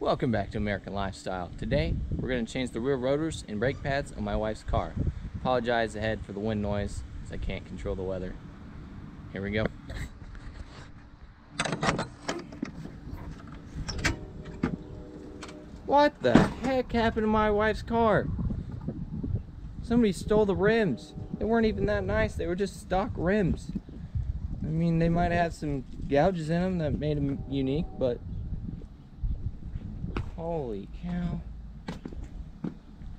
Welcome back to American Lifestyle. Today, we're going to change the rear rotors and brake pads on my wife's car. Apologize ahead for the wind noise, as I can't control the weather. Here we go. What the heck happened to my wife's car? Somebody stole the rims. They weren't even that nice. They were just stock rims. I mean, they might have some gouges in them that made them unique, but holy cow. At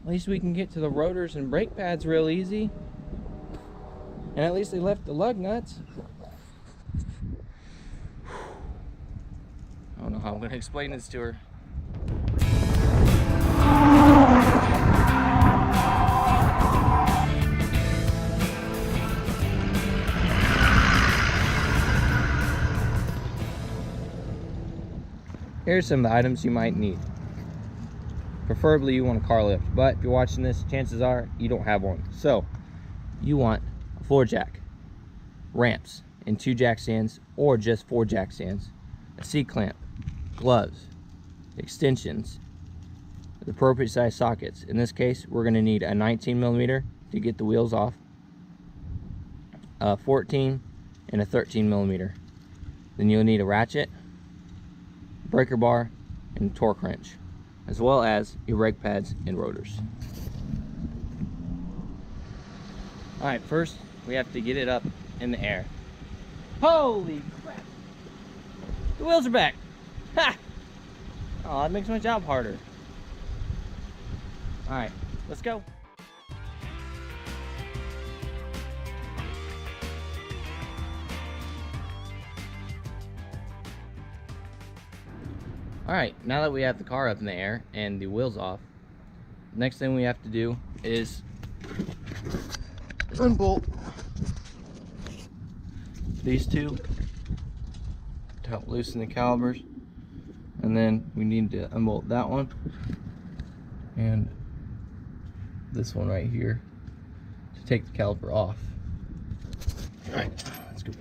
least we can get to the rotors and brake pads real easy. And at least they left the lug nuts. I don't know how I'm going to explain this to her. Here's some of the items you might need. Preferably you want a car lift, but if you're watching this, chances are you don't have one. So you want a floor jack, ramps and 2 jack stands or just 4 jack stands, a C-clamp, gloves, extensions, the appropriate size sockets. In this case, we're going to need a 19mm to get the wheels off, a 14 and a 13mm. Then you'll need a ratchet, breaker bar, and a torque wrench, as well as your brake pads and rotors. Alright, first we have to get it up in the air. Holy crap! The wheels are back! Ha! Oh, that makes my job harder. Alright, let's go. Alright, now that we have the car up in the air and the wheels off, next thing we have to do is unbolt these two to help loosen the calipers, and then we need to unbolt that one and this one right here to take the caliper off. Alright, let's go.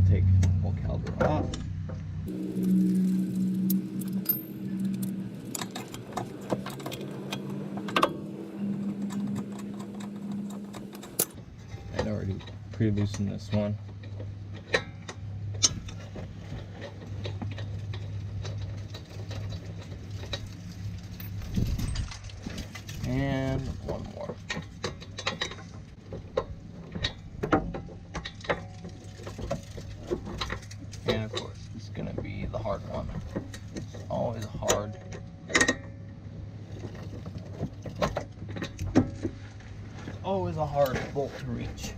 Take the whole caliper off. I'd already pre-loosened this one. And one more. And of course, it's going to be the hard one. It's always hard. It's always a hard bolt to reach.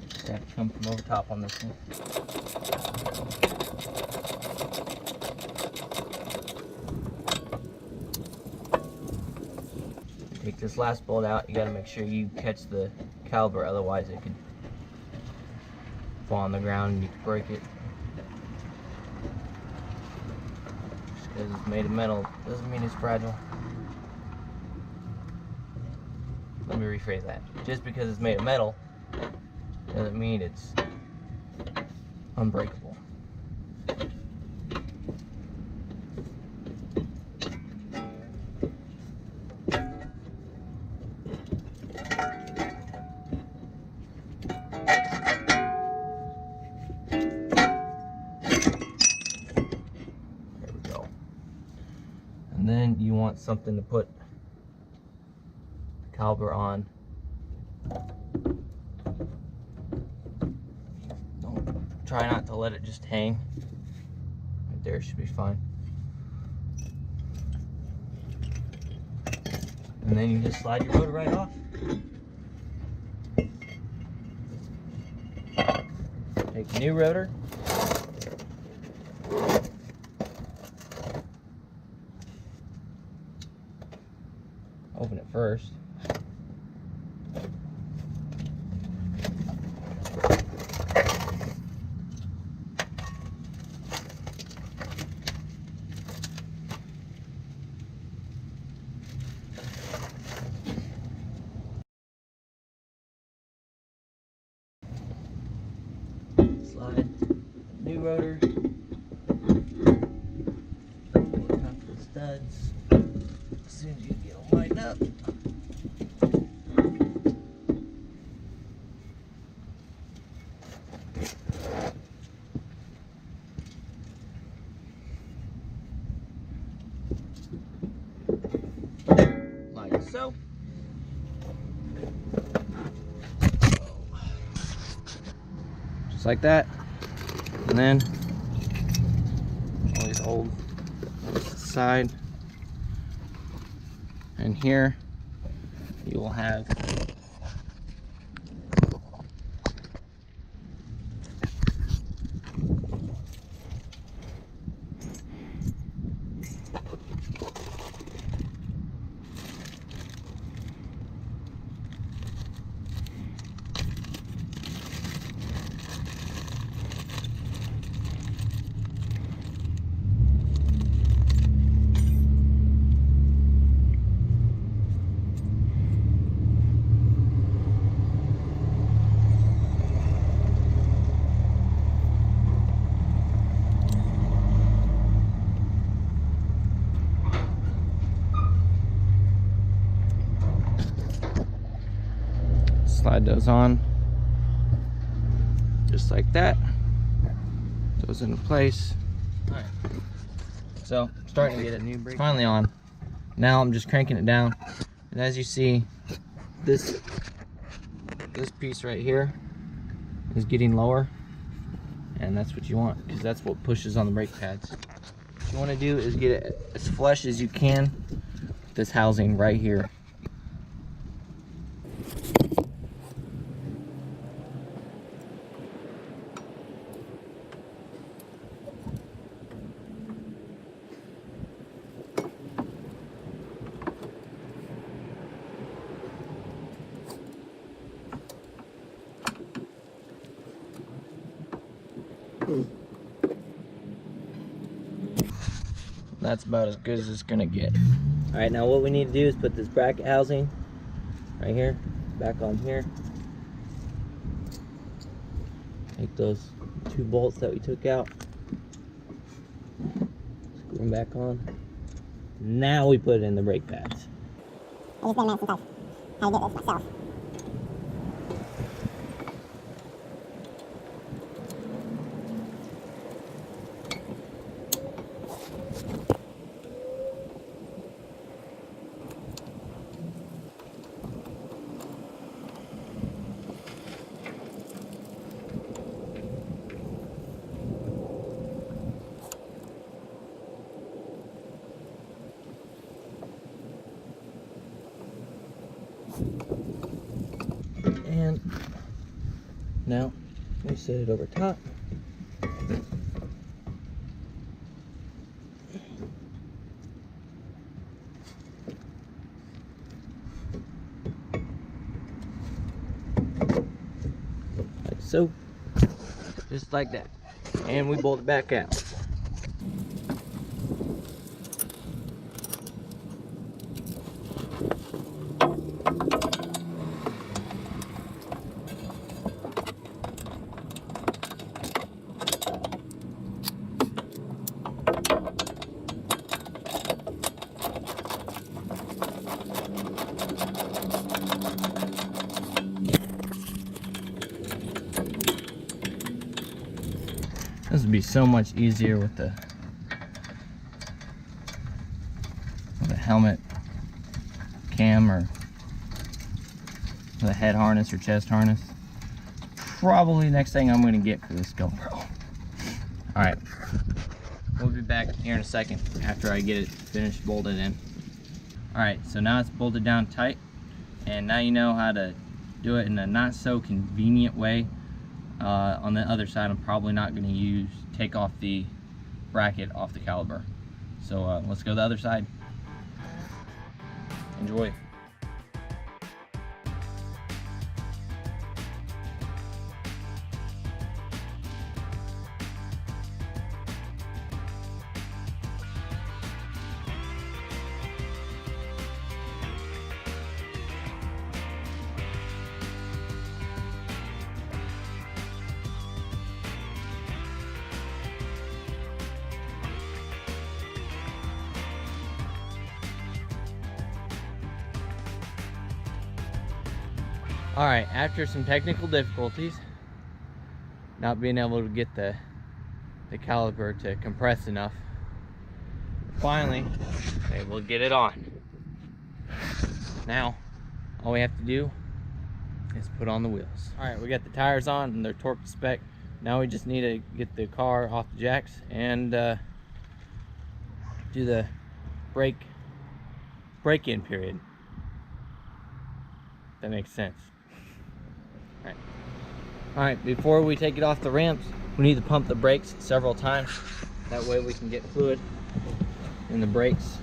Just have to come from over top on this one. Take this last bolt out. You got to make sure you catch the caliper, otherwise it could fall on the ground and you could break it. Just because it's made of metal doesn't mean it's fragile. Let me rephrase that. Just because it's made of metal doesn't mean it's unbreakable. something to put the caliper on. Try not to let it just hang. Right there should be fine. And then you just slide your rotor right off. Take the new rotor. Open it first. Slide new rotor. Work out the studs. As soon as you get them lined up. Like so. Just like that. And then always hold this side. And here you will have slide those on just like that. Those into place. Alright. So I'm starting to get a new brake. Finally on. Now I'm just cranking it down. And as you see, this piece right here is getting lower. And that's what you want, because that's what pushes on the brake pads. What you want to do is get it as flush as you can with this housing right here. That's about as good as it's gonna get. All right, now what we need to do is put this bracket housing right here, back on here. Take those 2 bolts that we took out, screw them back on. Now we put it in the brake pads. I just been mad since I've had to get this myself. And now we set it over top. Like so. Just like that. And we bolt it back out. This would be so much easier with the helmet cam or the head harness or chest harness. Probably the next thing I'm going to get for this GoPro. Alright, we'll be back here in a second after I get it finished bolted in. Alright, so now it's bolted down tight, and now you know how to do it in a not so convenient way. On the other side, I'm probably not going to take off the bracket off the caliber. So let's go to the other side. Enjoy. Alright, after some technical difficulties, not being able to get the caliper to compress enough, finally able to get it on. Now, all we have to do is put on the wheels. Alright, we got the tires on and they're torque to spec. Now we just need to get the car off the jacks and do the break-in period. That makes sense. Alright, before we take it off the ramps, we need to pump the brakes several times. That way we can get fluid in the brakes.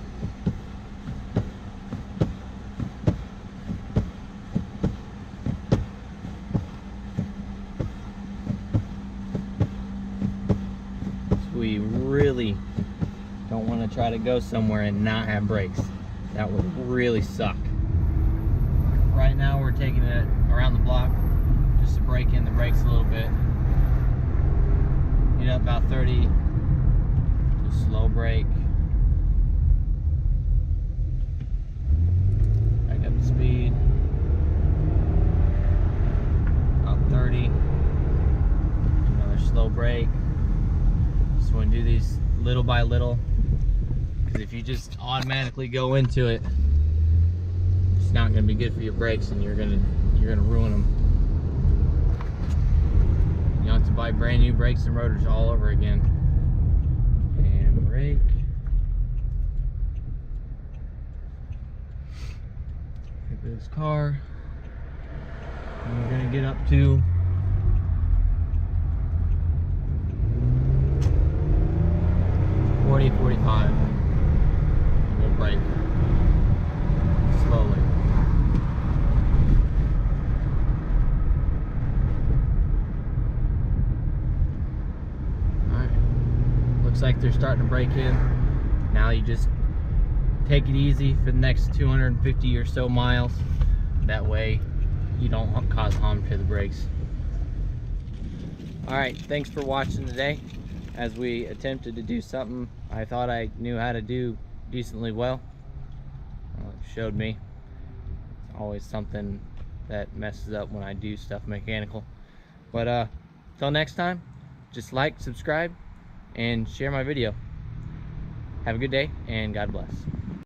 So we really don't want to try to go somewhere and not have brakes. That would really suck. Right now we're taking it around the block just to break in the brakes a little bit. Get up about 30, just slow brake. Back up to speed. About 30. Another slow brake. Just want to do these little by little, because if you just automatically go into it, it's not going to be good for your brakes, and you're gonna ruin them. You have to buy brand new brakes and rotors all over again. And brake. Look at this car. And we're gonna get up to 40, 45. We'll brake slowly. Looks like they're starting to break in. Now you just take it easy for the next 250 or so miles. That way you don't cause harm to the brakes. Alright, thanks for watching today as we attempted to do something I thought I knew how to do decently well. It showed me. It's always something that messes up when I do stuff mechanical. But till next time, just like, subscribe, and share my video. Have a good day, and God bless.